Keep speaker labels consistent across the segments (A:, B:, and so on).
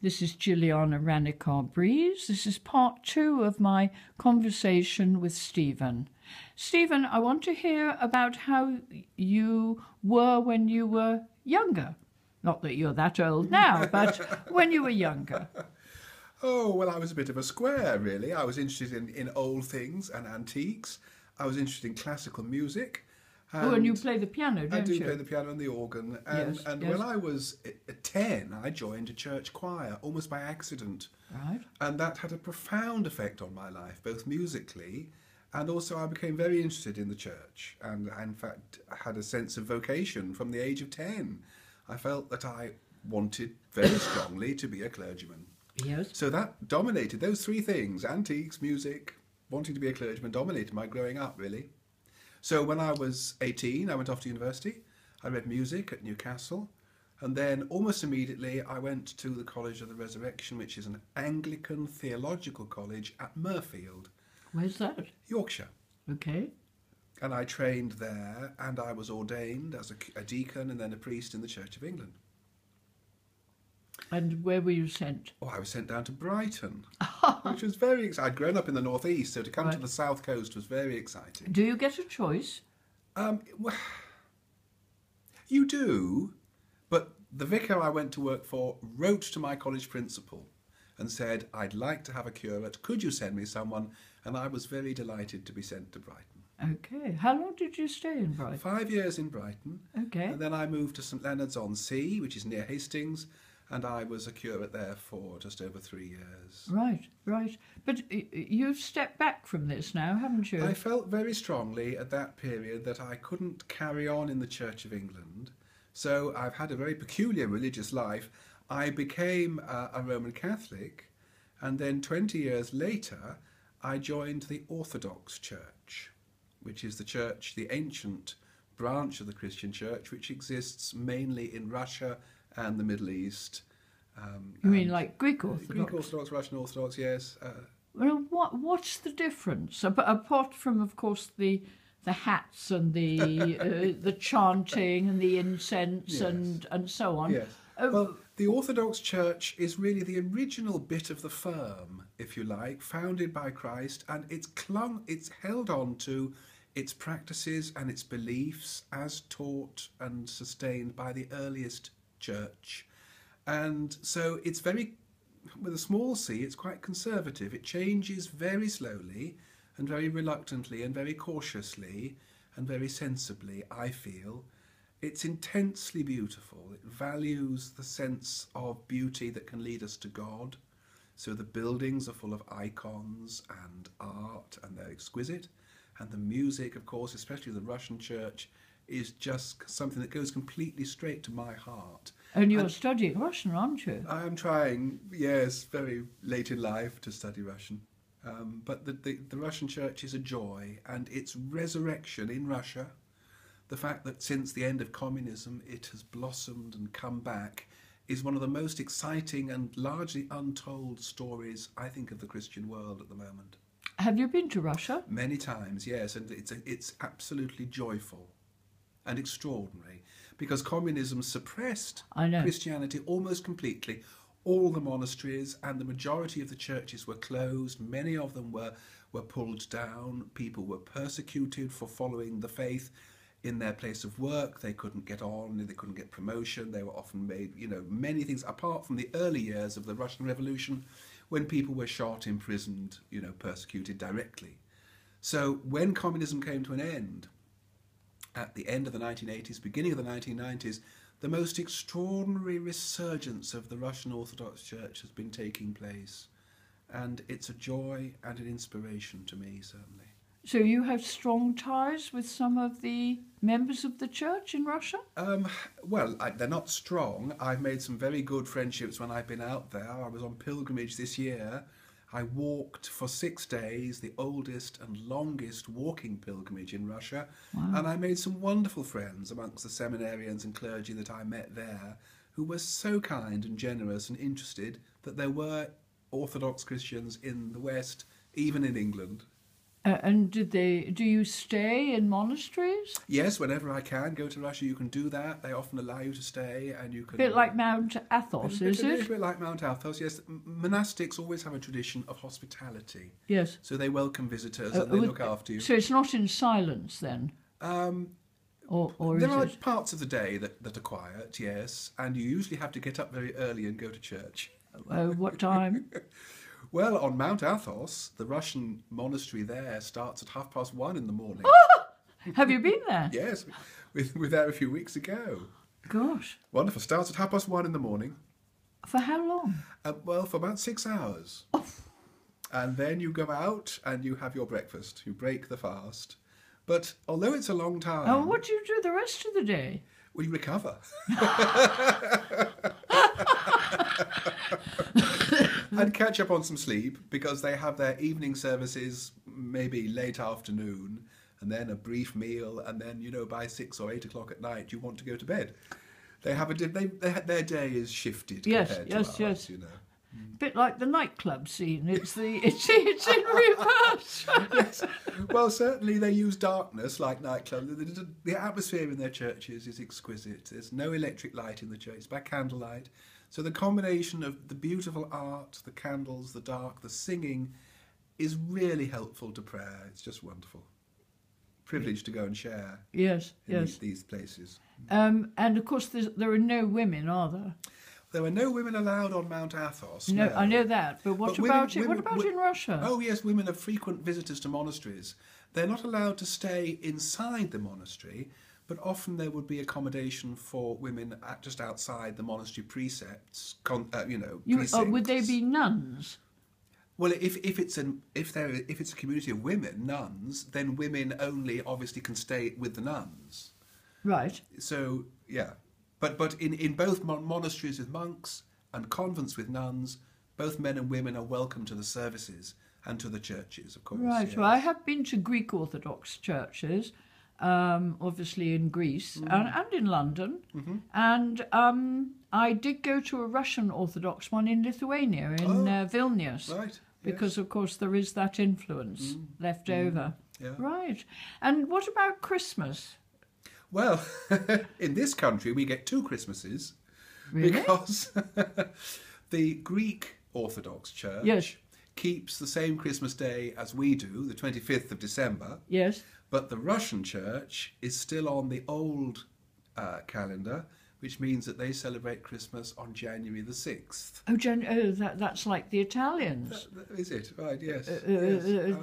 A: This is Jilliana Ranicar-Breese. This is part 2 of my conversation with Stephen. Stephen, I want to hear about how you were when you were younger. Not that you're that old now, but when you were younger.
B: Oh, well, I was a bit of a square, really. I was interested in old things and antiques. I was interested in classical music.
A: And you play the piano, don't you?
B: I do play the piano and the organ. And
A: Yes.
B: when I was 10, I joined a church choir, almost by accident.
A: Right.
B: And that had a profound effect on my life, both musically and also I became very interested in the church. And I, in fact, had a sense of vocation from the age of 10. I felt that I wanted very strongly to be a clergyman.
A: Yes.
B: So that dominated, those three things, antiques, music, wanting to be a clergyman, dominated my growing up, really. So when I was 18, I went off to university. I read music at Newcastle. And then almost immediately, I went to the College of the Resurrection, which is an Anglican theological college at Mirfield.
A: Where's that?
B: Yorkshire.
A: Okay.
B: And I trained there, and I was ordained as a deacon and then a priest in the Church of England.
A: And where were you sent?
B: Oh, I was sent down to Brighton, which was very exciting. I'd grown up in the northeast, so to come to the south coast was very exciting.
A: Do you get a choice?
B: Well, you do, but the vicar I went to work for wrote to my college principal and said, I'd like to have a curate. Could you send me someone? And I was very delighted to be sent to Brighton.
A: Okay. How long did you stay in Brighton?
B: 5 years in Brighton.
A: Okay.
B: And then I moved to St Leonard's-on-Sea, which is near Hastings, and I was a curate there for just over 3 years.
A: Right, right. But you've stepped back from this now, haven't you?
B: I felt very strongly at that period that I couldn't carry on in the Church of England. So I've had a very peculiar religious life. I became a Roman Catholic, and then 20 years later, I joined the Orthodox Church, which is the church, the ancient branch of the Christian church, which exists mainly in Russia and the Middle East.
A: You mean like Greek Orthodox?
B: Greek Orthodox, Russian Orthodox, yes.
A: Well, what's the difference? Apart from, of course, the hats and the chanting and the incense, yes, and so on.
B: Yes. Well, the Orthodox Church is really the original bit of the firm, if you like, founded by Christ, and it's held on to its practices and its beliefs as taught and sustained by the earliest church. And so it's very, with a small c, it's quite conservative. It changes very slowly and very reluctantly and very cautiously and very sensibly, I feel. It's intensely beautiful. It values the sense of beauty that can lead us to God. So the buildings are full of icons and art, and they're exquisite. And the music, of course, especially the Russian church, is just something that goes completely straight to my heart.
A: And you're studying Russian, aren't you?
B: I'm trying, yes, very late in life to study Russian. But the Russian church is a joy, and its resurrection in Russia, the fact that since the end of communism it has blossomed and come back, is one of the most exciting and largely untold stories, I think, of the Christian world at the moment.
A: Have you been to Russia?
B: Many times, yes, and it's absolutely joyful and extraordinary, because communism suppressed Christianity almost completely. All the monasteries and the majority of the churches were closed. Many of them were pulled down. People were persecuted for following the faith in their place of work. They couldn't get on, they couldn't get promotion. They were often made, many things, apart from the early years of the Russian Revolution, when people were shot, imprisoned, persecuted directly. So when communism came to an end, at the end of the 1980s, beginning of the 1990s, the most extraordinary resurgence of the Russian Orthodox Church has been taking place. And it's a joy and an inspiration to me, certainly.
A: So you have strong ties with some of the members of the church in Russia?
B: Well, they're not strong. I've made some very good friendships when I've been out there. I was on pilgrimage this year. I walked for 6 days, the oldest and longest walking pilgrimage in Russia. Wow. And I made some wonderful friends amongst the seminarians and clergy that I met there, who were so kind and generous and interested that there were Orthodox Christians in the West, even in England.
A: And do you stay in monasteries?
B: Yes, whenever I can go to Russia, you can do that. They often allow you to stay, and you can...
A: A bit like Mount Athos, is it?
B: A bit like Mount Athos, yes. Monastics always have a tradition of hospitality.
A: Yes.
B: So they welcome visitors and they look after you.
A: So it's not in silence then? Or
B: there are parts of the day that are quiet, yes, and you usually have to get up very early and go to church.
A: What time?
B: Well, on Mount Athos, the Russian monastery there starts at 1:30 in the morning.
A: Oh! Have you been there?
B: Yes, we were there a few weeks ago.
A: Gosh.
B: Wonderful. Starts at 1:30 in the morning.
A: For how long?
B: Well, for about 6 hours.
A: Oh.
B: And then you go out and you have your breakfast. You break the fast. But although it's a long time...
A: Oh, what do you do the rest of the day?
B: We recover. And catch up on some sleep, because they have their evening services maybe late afternoon, and then a brief meal, and then, you know, by 6 or 8 o'clock at night you want to go to bed. They have their day is shifted compared to ours, you know.
A: Bit like the nightclub scene. It's in reverse.
B: Yes. Well, certainly they use darkness like nightclubs. The atmosphere in their churches is exquisite. There's no electric light in the church. It's by candlelight. So the combination of the beautiful art, the candles, the dark, the singing is really helpful to prayer. It's just wonderful. Privilege to go and share.
A: Yes.
B: These places.
A: And of course, there are no women, are there?
B: There were no women allowed on Mount Athos.
A: No, I know that. But what about in Russia?
B: Oh, yes, women are frequent visitors to monasteries. They're not allowed to stay inside the monastery, but often there would be accommodation for women just outside the monastery precepts. Precincts.
A: Would they be nuns?
B: Well, if it's a community of women, nuns, then women only obviously can stay with the nuns.
A: Right.
B: So yeah. But in both monasteries with monks and convents with nuns, both men and women are welcome to the services and to the churches, of course.
A: Right.
B: Yes.
A: Well, I have been to Greek Orthodox churches, obviously in Greece and in London. Mm-hmm. And I did go to a Russian Orthodox one in Lithuania, in Vilnius.
B: Right.
A: Because, of course, there is that influence left over.
B: Yeah.
A: Right. And what about Christmas?
B: Well, in this country, we get 2 Christmases.
A: Really?
B: Because the Greek Orthodox Church keeps the same Christmas day as we do, the 25th of December.
A: Yes.
B: But the Russian Church is still on the old calendar, which means that they celebrate Christmas on January the 6th.
A: That's like the Italians.
B: Is it? Right, yes.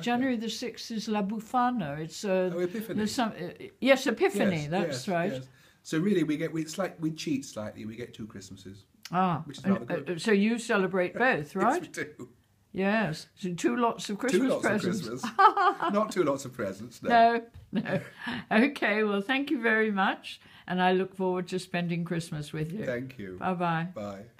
A: January the 6th is La Bufana. It's
B: Epiphany.
A: Yes, Epiphany,
B: yes,
A: that's right.
B: Yes. So really, we cheat slightly. We get 2 Christmases.
A: Which
B: is rather good.
A: So you celebrate both, right?
B: Yes, we do.
A: Yes, so 2 lots of Christmas presents.
B: 2 lots of Christmas. Not 2 lots of presents, no.
A: No. Okay, well, thank you very much, and I look forward to spending Christmas with you.
B: Thank you.
A: Bye-bye.
B: Bye.